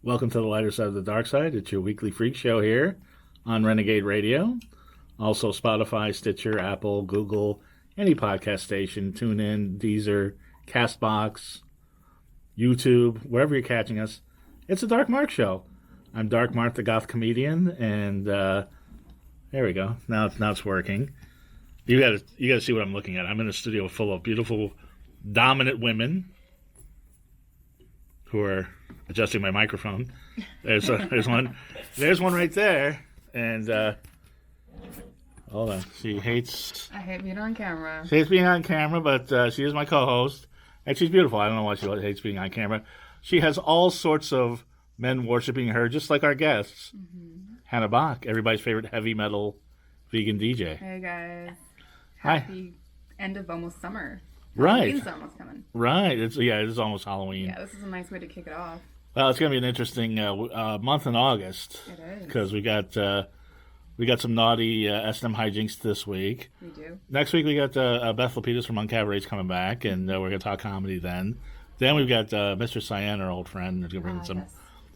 Welcome to the lighter side of the dark side. It's your weekly freak show here on Renegade Radio. Also Spotify, Stitcher, Apple, Google, any podcast station. Tune in, Deezer, Castbox, YouTube, wherever you're catching us. It's a Dark Mark show. I'm Dark Mark, the goth comedian, and there we go. Now it's working. You gotta see what I'm looking at. I'm in a studio full of beautiful, dominant women who are adjusting my microphone. There's one right there, and hold on. I hate being on camera. She hates being on camera, but she is my co-host, and she's beautiful. I don't know why she hates being on camera. She has all sorts of men worshiping her, just like our guests. Mm-hmm. Hannah Bach, everybody's favorite heavy metal vegan DJ. Hey guys, Hi. Happy end of almost summer. Right. Halloween's almost coming. Right. It is almost Halloween. Yeah, this is a nice way to kick it off. Well, it's going to be an interesting month in August. It is. Because we got some naughty S&M hijinks this week. We do. Next week we got Beth Lapidus from Uncabarets coming back, and we're going to talk comedy then. Then we've got Mr. Cyan, our old friend, who's going to bring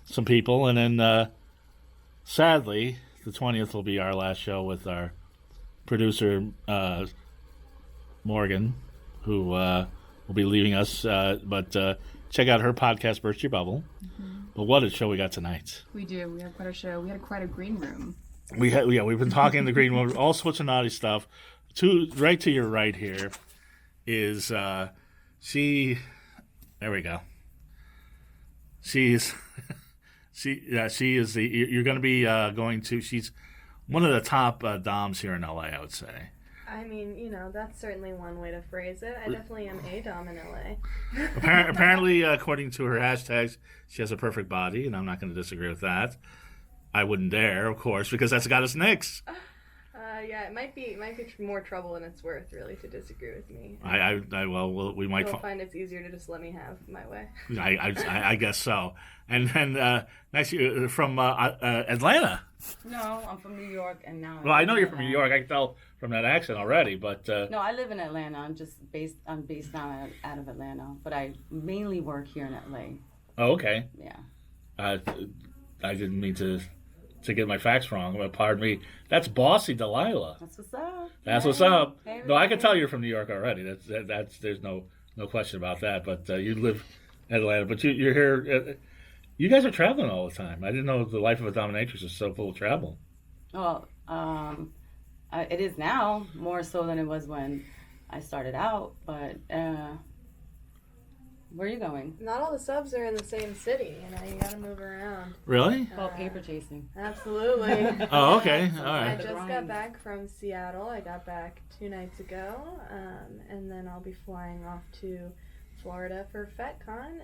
some people. And then, sadly, the 20th will be our last show with our producer, Morgan, who will be leaving us. But check out her podcast, Burst Your Bubble. Mm-hmm. But what a show we got tonight. We do. We have quite a show. We had quite a green room. We've been talking in the green room, all sorts of naughty stuff. Right to your right here is she. There we go. She is the. You're going to be going to. She's one of the top doms here in LA, I would say. I mean, that's certainly one way to phrase it. I definitely am a dom in LA. Apparently, according to her hashtags, she has a perfect body, and I'm not going to disagree with that. I wouldn't dare, of course, because that's got us nicks. Yeah, it might be more trouble than it's worth, really, to disagree with me. We might find it's easier to just let me have my way. I guess so. And then next from Atlanta. No, I'm from New York, and now. Well, I know you're from New York. I can tell from that accent already, but. No, I live in Atlanta. I'm based out of Atlanta, but I mainly work here in LA. Oh, okay. Yeah. I didn't mean to get my facts wrong, but pardon me. That's Bossy Delilah. That's what's up. That's what's up. Hey, no, I can tell you're from New York already. That's there's no question about that. But you live in Atlanta. But you're here. You guys are traveling all the time. I didn't know the life of a dominatrix is so full of travel. Well, it is now more so than it was when I started out. But where are you going? Not all the subs are in the same city. You gotta move around. Really? Called paper chasing. Absolutely. Oh, okay. All right. I just got back from Seattle. I got back 2 nights ago, and then I'll be flying off to Florida for FetCon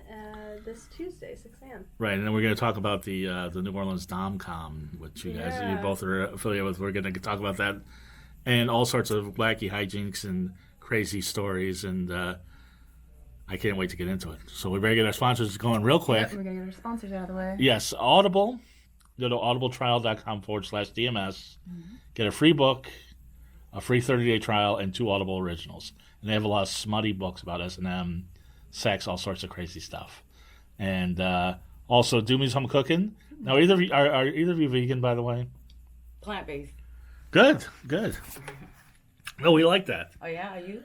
this Tuesday, 6 a.m. Right, and then we're going to talk about the New Orleans DomCon, which you both are affiliated with. We're going to talk about that and all sorts of wacky hijinks and crazy stories, and I can't wait to get into it. So we better get our sponsors going real quick. Yep, we're going to get our sponsors out of the way. Yes, Audible. Go to audibletrial.com/DMS. Mm-hmm. Get a free book, a free 30-day trial, and 2 Audible originals. And they have a lot of smutty books about S&M, sex, all sorts of crazy stuff. And also, Doomy's Home Cooking. Now, are either of you vegan, by the way? Plant-based. Good. No, we like that. Oh, yeah? Are you?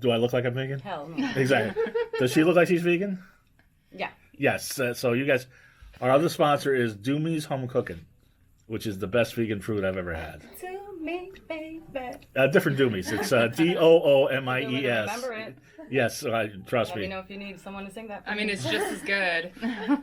Do I look like I'm vegan? Hell no. Exactly. Does she look like she's vegan? Yeah. Yes. So you guys, our other sponsor is Doomy's Home Cooking, which is the best vegan food I've ever had. Doomy, baby. Different Doomies. It's Doomies. Remember it. Yes, trust me. Let me know if you need someone to sing that for I mean, it's just as good.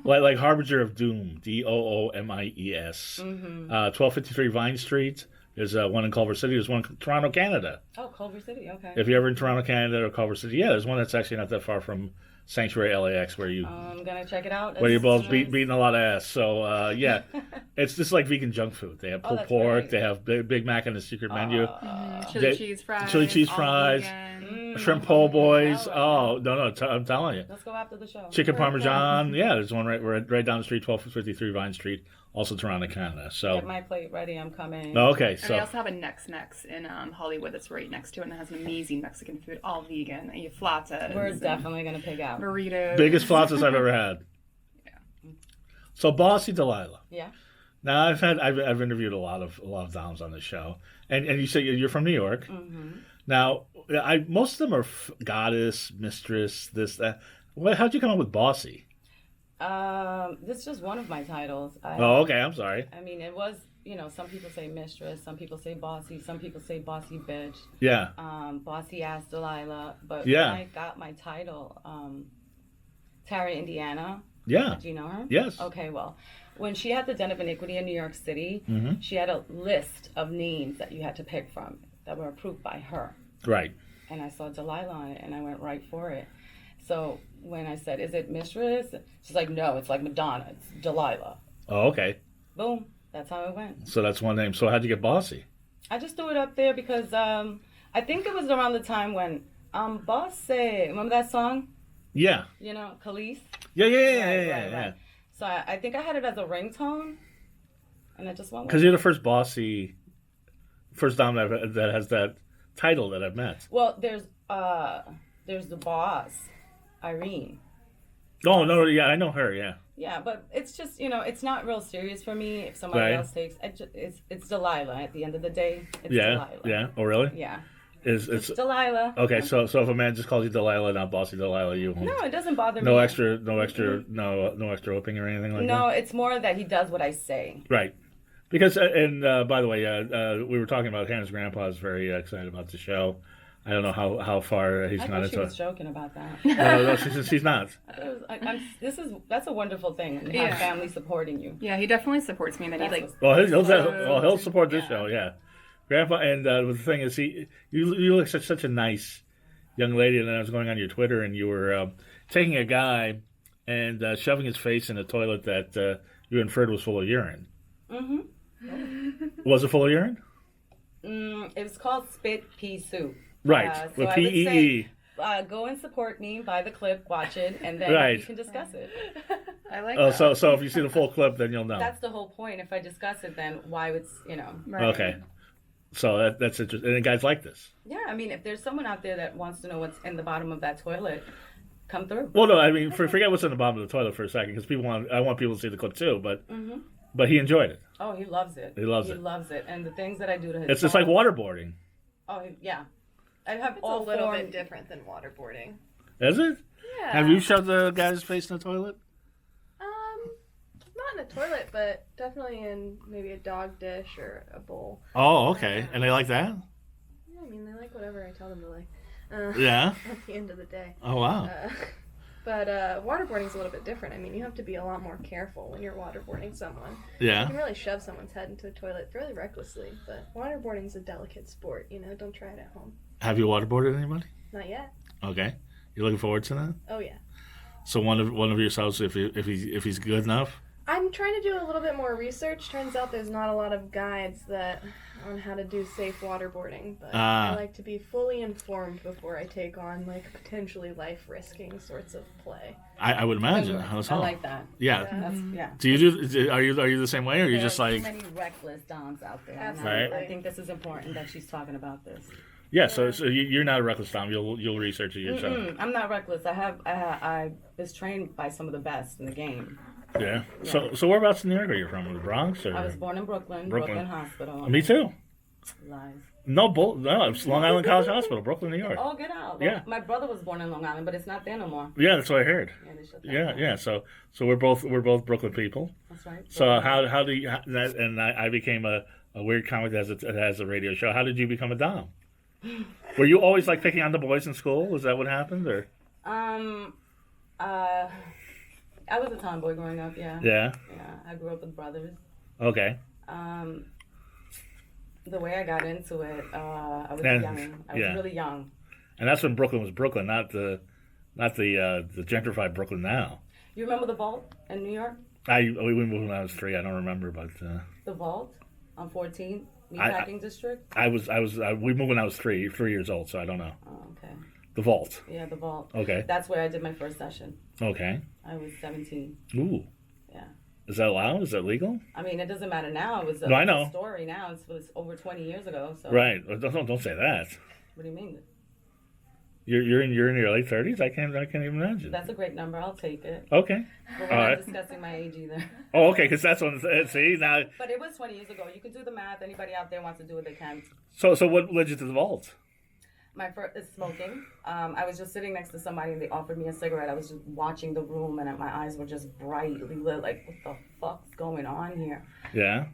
like Harbinger of Doom. Doomies. 1253 Vine Street. There's one in Culver City. There's one in Toronto, Canada. Oh, Culver City, okay. If you're ever in Toronto, Canada, or Culver City, there's one that's actually not that far from Sanctuary LAX where you... I'm going to check it out. Where you're both beating a lot of ass. So, it's just like vegan junk food. They have pulled pork. Great. They have Big Mac on the secret menu. Chili cheese fries. Chili cheese fries. Shrimp po' boys. Oh, no, I'm telling you. Let's go after the show. Chicken Parmesan. Yeah, there's one right down the street, 1253 Vine Street. Also Toronto, Canada. So get my plate ready. I'm coming. Okay, so. And they also have a Next in Hollywood that's right next to it, and it has an amazing Mexican food, all vegan. And you have flautas. We're definitely gonna pick out burritos. Biggest flautas I've ever had. Yeah. So Bossy Delilah. Yeah. Now I've interviewed a lot of doms on the show, and you say you're from New York. Mm-hmm. Now most of them are goddess, mistress, this that. How'd you come up with Bossy? This is just one of my titles. Oh, okay. I'm sorry. I mean, it was, some people say mistress, some people say bossy, some people say bossy bitch, Yeah. bossy ass Delilah. But Yeah. when I got my title, Tara Indiana. Yeah. Do you know her? Yes. Okay, well, when she had the Den of Iniquity in New York City, Mm-hmm. she had a list of names that you had to pick from that were approved by her. Right. And I saw Delilah on it, and I went right for it. So when I said, "Is it mistress?" She's like, "No, it's like Madonna. It's Delilah." Oh, okay. Boom. That's how it went. So that's one name. So how'd you get Bossy? I just threw it up there because I think it was around the time when Bossy. Remember that song? Yeah. Khalees. Yeah. Right. So I think I had it as a ringtone, and I just went with Because it. you're the first dom that has that title that I've met. Well, there's the boss, Irene. Oh no, yeah, I know her. Yeah. Yeah, but it's just it's not real serious for me. If somebody Right. else takes it's Delilah. At the end of the day, it's Yeah. Delilah. Yeah. Oh really? Yeah. It's It's Delilah. okay. So if a man just calls you Delilah, not Bossy Delilah, you won't. No, it doesn't bother me. No extra whipping or anything like No, that. it's more that he does what I say. Right. Because by the way, we were talking about Hannah's grandpa is very excited about the show. I don't know how far he's I gone thought she into was it. joking about that. No, she's not. That's a wonderful thing. To Yeah. have family supporting you. Yeah, he definitely supports me. And then he That's Well, So- he'll support this yeah. show, yeah. Grandpa, and the thing is, you look such a nice young lady, and then I was going on your Twitter, and you were taking a guy and shoving his face in a toilet that you inferred was full of urine. Mm-hmm. Was it full of urine? It was called Spit Pea Soup. Right, So with I would PEE. say, go and support me, buy the clip, watch it, and then Right. you can discuss it. I like Oh, that. so if you see the full clip, then you'll know. That's the whole point. If I discuss it, then why would Right. Okay. So that's interesting. And guys like this. Yeah, I mean, if there's someone out there that wants to know what's in the bottom of that toilet, come through. Well, no, I mean, forget what's in the bottom of the toilet for a second, because I want people to see the clip too. But he enjoyed it. Oh, he loves it. He loves He it. loves it. And the things that I do to his It's just like phone- waterboarding, Oh, yeah. I have It's all a little four. bit different than waterboarding. is it? Yeah. Have you shoved the guy's face in the toilet? Not in a toilet, but definitely in maybe a dog dish or a bowl. Oh, okay. And they like that? Yeah, I mean, they like whatever I tell them to like. Yeah. At the end of the day. Oh, wow. But waterboarding's a little bit different. I mean, you have to be a lot more careful when you're waterboarding someone. You Yeah. can really shove someone's head into a toilet fairly recklessly, but waterboarding's a delicate sport. Don't try it at home. Have you waterboarded anybody? Not yet. Okay. You looking forward to that? Oh yeah. So one of yourselves, if he's good enough. I'm trying to do a little bit more research. Turns out there's not a lot of guides on how to do safe waterboarding, but I like to be fully informed before I take on potentially life-risking sorts of play. I would imagine. I like that. Yeah. That's, yeah. Do you do? Are you the same way, or are you There just are like? so many reckless doms out there. and Absolutely. I think this is important that she's talking about this. Yeah. So you're not a reckless dom. You'll research it yourself. I'm not reckless. I was trained by some of the best in the game. Yeah. So whereabouts in New York are you from? The Bronx or? I was born in Brooklyn Brooklyn. Hospital. Me too. Lies. No, it's Long Island College Hospital, Brooklyn, New York. Oh, get out. Yeah. My brother was born in Long Island, but it's not there no more. Yeah, that's what I heard. Yeah, they shut that Yeah, down. yeah. So we're both Brooklyn people. That's right. So how do you? And I became a weird comic that has a radio show. How did you become a dom? Were you always picking on the boys in school? Was that what happened, or? I was a tomboy growing up. Yeah. Yeah. Yeah. I grew up with brothers. Okay. The way I got into it, I was Yeah, young. I was yeah. really young. And that's when Brooklyn was Brooklyn, not the gentrified Brooklyn now. You remember the Vault in New York? We moved when I was 3. I don't remember, but The Vault on 14th, I- Meatpacking District. we moved when I was 3 years old, so I don't know. Oh, okay. The Vault. Yeah, the Vault. Okay. That's where I did my first session. Okay. I was 17. Ooh. Yeah. Is that allowed? Is that legal? I mean, it doesn't matter now. It was No, I know. a story now. It was over 20 years ago. So Right. Don't say that. What do you mean? You're in your late 30s. I can't even imagine. That's a great number. I'll take it. Okay. But we're not discussing my age either. Oh, okay, because that's when see now. But it was 20 years ago. You can do the math. Anybody out there wants to do it, they can. So what led you to the vault? My first is smoking. I was just sitting next to somebody and they offered me a cigarette. I was just watching the room and my eyes were just brightly lit. Like, what the fuck's going on here? Yeah.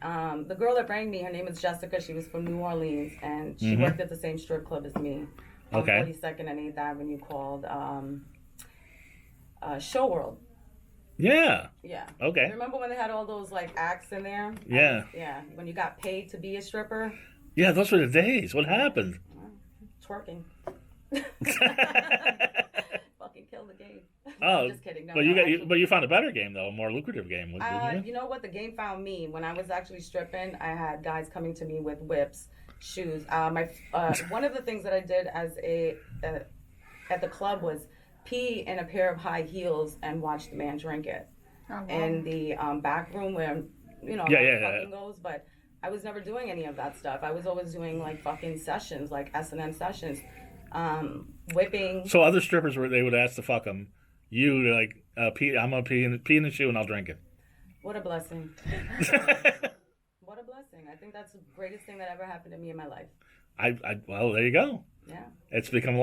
The girl that rang me, her name is Jessica. She was from New Orleans and she worked at the same strip club as me. On 42nd and 8th Avenue called Show World. Yeah. Yeah. Okay. Remember when they had all those like acts in there? Yeah. Yeah. When you got paid to be a stripper. Yeah, those were the days. What happened? Twerking. Fucking kill the game. Oh, just kidding. No, but no, you found a better game though, a more lucrative game, didn't you? You know what? The game found me. When I was actually stripping, I had guys coming to me with whips, shoes. One of the things that I did as at the club was pee in a pair of high heels and watch the man drink it. Oh, wow. In the back room where fucking goes, but I was never doing any of that stuff. I was always doing like fucking sessions, like S&M sessions, whipping. So other strippers they would ask to fuck them. You like I'm gonna pee in the shoe and I'll drink it. What a blessing. What a blessing. I think that's the greatest thing that ever happened to me in my life. Well, there you go. Yeah. It's become.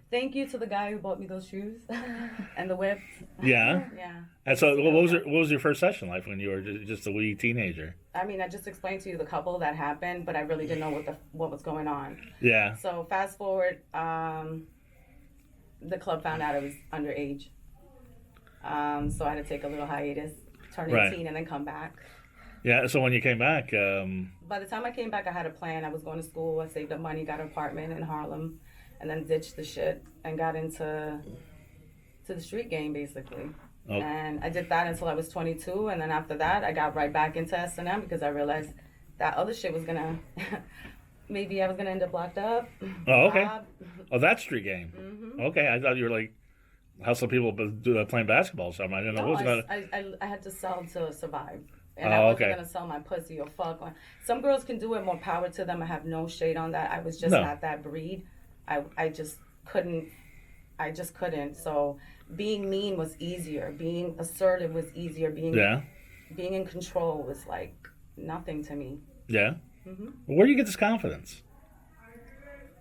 Thank you to the guy who bought me those shoes and the whip. Yeah. Yeah. And so, what was your first session like when you were just a wee teenager? I mean, I just explained to you the couple that happened, but I really didn't know what was going on. Yeah. So fast forward, the club found out I was underage. So I had to take a little hiatus, turn 18, and then come back. Yeah, so when you came back... By the time I came back, I had a plan. I was going to school. I saved up money, got an apartment in Harlem, and then ditched the shit and got into the street game, basically. Oh. And I did that until I was 22, and then after that, I got right back into S&M because I realized that other shit was going to... maybe I was going to end up locked up. Oh, okay. Oh, that street game. Mm-hmm. Okay, I thought you were like... How some people playing basketball or something. I didn't know what was going on. I had to sell to survive. And I wasn't going to sell my pussy or fuck. Some girls can do it, more power to them. I have no shade on that. I was just not that breed. I just couldn't. So being mean was easier. Being assertive was easier. Being in control was like nothing to me. Yeah. Mm-hmm. Well, where do you get this confidence?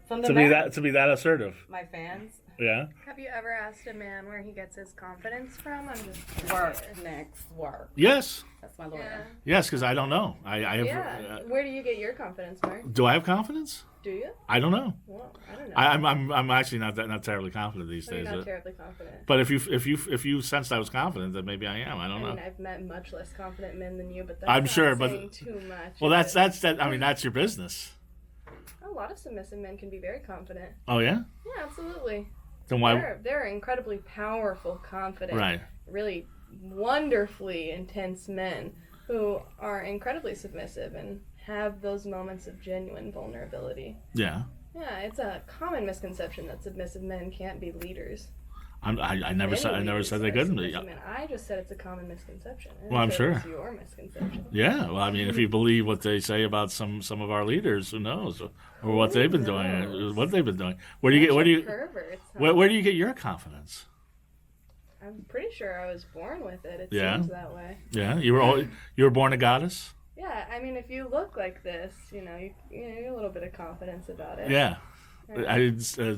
From the to be that assertive. My fans. Yeah. Have you ever asked a man where he gets his confidence from? I'm just work. Yes. That's my lawyer. Yeah. Yes, because I don't know. I have. Yeah. Where do you get your confidence, Mark? Do I have confidence? Do you? I don't know. Well, I don't know. I'm actually not terribly confident these days. You're not terribly confident. But if you sensed I was confident, then maybe I am. I don't know. I've met much less confident men than you, but that's I'm sure, saying too much. Well, that's I mean, that's your business. A lot of submissive men can be very confident. Oh yeah. Yeah, absolutely. Then why? They're incredibly powerful, confident, right? Really wonderfully intense men who are incredibly submissive and have those moments of genuine vulnerability. Yeah. Yeah, it's a common misconception that submissive men can't be leaders. I never said they couldn't be. I just said it's a common misconception. Well, I'm sure it's your misconception. Yeah, well, I mean, if you believe what they say about some of our leaders, who knows, or what they've been doing, Where do you get your confidence? I'm pretty sure I was born with it. It seems that way. Yeah, you were born a goddess. Yeah, I mean, if you look like this, you get a little bit of confidence about it. Yeah,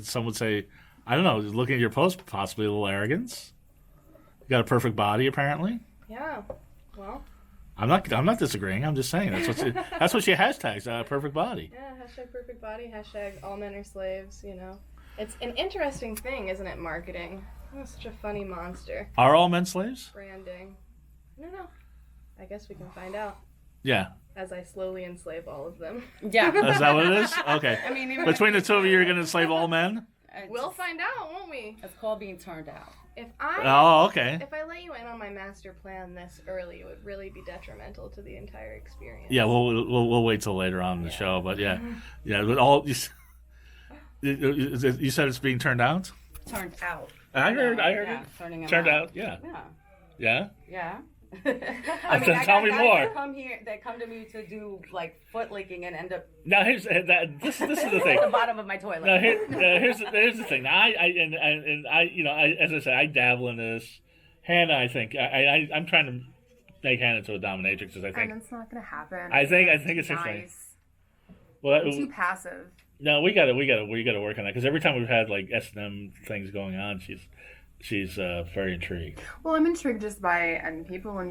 some would say. I don't know. Looking at your post, possibly a little arrogance. You got a perfect body, apparently. Yeah. Well. I'm not disagreeing. I'm just saying that's what she hashtags. Perfect body. Yeah. Hashtag perfect body. Hashtag all men are slaves. It's an interesting thing, isn't it? Marketing. Oh, such a funny monster. Are all men slaves? Branding. I don't know. I guess we can find out. Yeah. As I slowly enslave all of them. Yeah. Is that what it is? Okay. I mean, between the two of you, you're going to enslave all men. We'll find out, won't we? It's called being turned out. If I let you in on my master plan this early, it would really be detrimental to the entire experience. Yeah, we'll wait till later on in the show, but yeah. But all you said it's being turned out. Turned out. I heard Yeah, it. turning turned out. Yeah. Yeah. Yeah. Yeah. Tell me more. They come to me to do like foot licking and end up Now this is the thing. at the bottom of my toilet. Now here's the thing. Now as I said, I dabble in this. Hannah, I think I'm trying to make Hannah into a dominatrix because I think And it's not gonna happen. I think it's too interesting. nice. Well, Too passive. no, we gotta work on that because every time we've had like S&M things going on, she's very intrigued. Well, I'm intrigued just by, and people